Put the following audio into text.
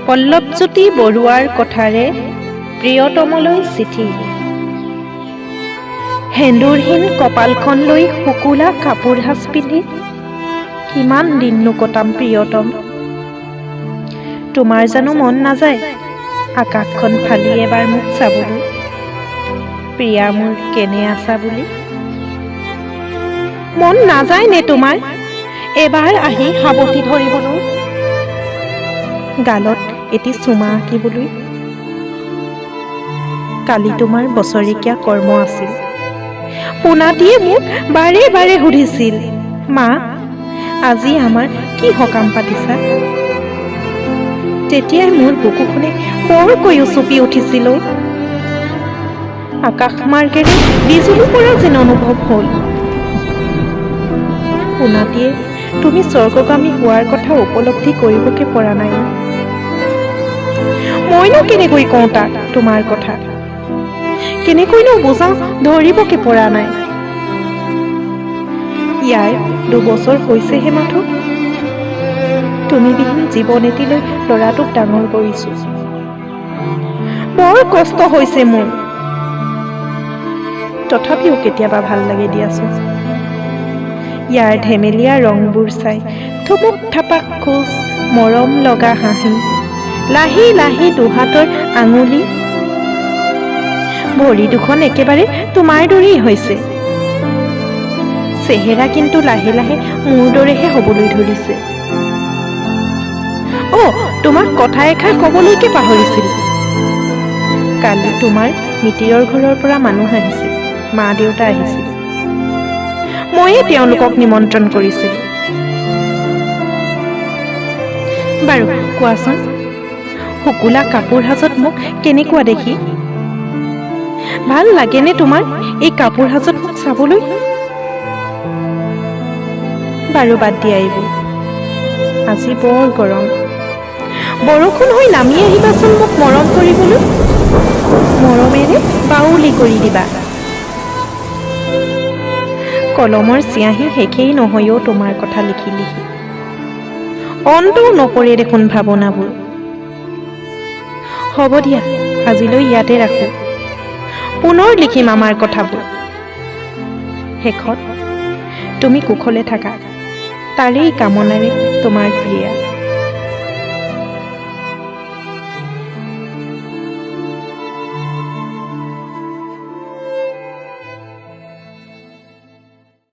পল্লৱজ্যোতি বৰুৱাৰ কথাৰে প্ৰিয়তমলৈ চিঠি। সেন্দুৰহীন কপালখন লৈ শুকুলা কাপোৰ সাজ পিন্ধি কিমান দিননো কটাম প্ৰিয়তম। তোমাৰ জানো মন নাযায় আকাশখন ফালি এবাৰ মোক চাবলৈ, প্ৰিয়া মোৰ কেনে আছা বুলি? মন নাযায় নে তোমাৰ এবাৰ আহি সাৱটি ধৰিবলৈ, গালত এটি চুমা আঁকিবলৈ? কালি তোমাৰ বছৰেকীয়া কৰ্ম আছিল। পোনাটিয়ে মোক বাৰে বাৰে সুধিছিল, মা আজি আমাৰ কি সকাম পাতিছা? তেতিয়াই মোৰ বুকুখনে বৰকৈ উচপি উঠিছিল। আকাশ মাৰ্গেৰে বিজুলী পৰা যেন অনুভৱ হ'ল। পোনাটিয়ে তুমি স্বৰ্গগামী হোৱাৰ কথা উপলব্ধি কৰিবকে পৰা নাই। মইনো কেনেকৈ কওঁ তাক তোমাৰ কথা, কেনেকৈনো বুজাও ধৰিবকে পৰা নাই। ইয়াৰ 2 বছৰ হৈছেহে মাথো। তুমি বিহীন জীৱন এটিলৈ ল'ৰাটোক ডাঙৰ কৰিছো। বৰ কষ্ট হৈছে মোৰ, তথাপিও কেতিয়াবা ভাল লাগে দিয়াচোন। ইয়াৰ ধেমেলীয়া ৰংবোৰ চাই, থুমুক থাপাক খোজ, মৰম লগা হাঁহি, লাহি লাহি দুহাতৰ আঙুলি, ভৰি দুখন একেবাৰে তোমাৰ দৰেই হৈছে। চেহেৰা কিন্তু লাহে লাহে মোৰ দৰেহে হ'বলৈ ধৰিছে। তোমাক কথা এষাৰ ক'বলৈকে পাহৰিছিল। কালি তোমাৰ মিতিৰৰ ঘৰৰ পৰা মানুহ আহিছিল, মা দেউতা আহিছিল। ময়ে তেওঁলোকক নিমন্ত্ৰণ কৰিছিলোঁ। বাৰু কোৱাচোন, শুকুলা কাপোৰ সাজত মোক কেনেকুৱা দেখি? ভাল লাগেনে তোমাৰ এই কাপোৰ সাজত মোক চাবলৈ? বাৰু বাদ দিয়া এইবোৰ, আজি বৰ গৰম। বৰষুণ হৈ নামি আহিবাচোন মোক মৰম কৰিবলৈ, মৰমেৰে বাউলি কৰি দিবা। কলমৰ চিয়াহী শেষেই নহয়ও তোমাৰ কথা লিখি লিখি, অন্তও নপৰে দেখোন ভাৱনাবোৰ। হ'ব দিয়া, আজিলৈ ইয়াতে ৰাখোঁ, পুনৰ লিখিম আমাৰ কথাবোৰ। শেষত তুমি কুশলে থাকা, তাৰেই কামনাৰে তোমাৰ প্ৰিয়া।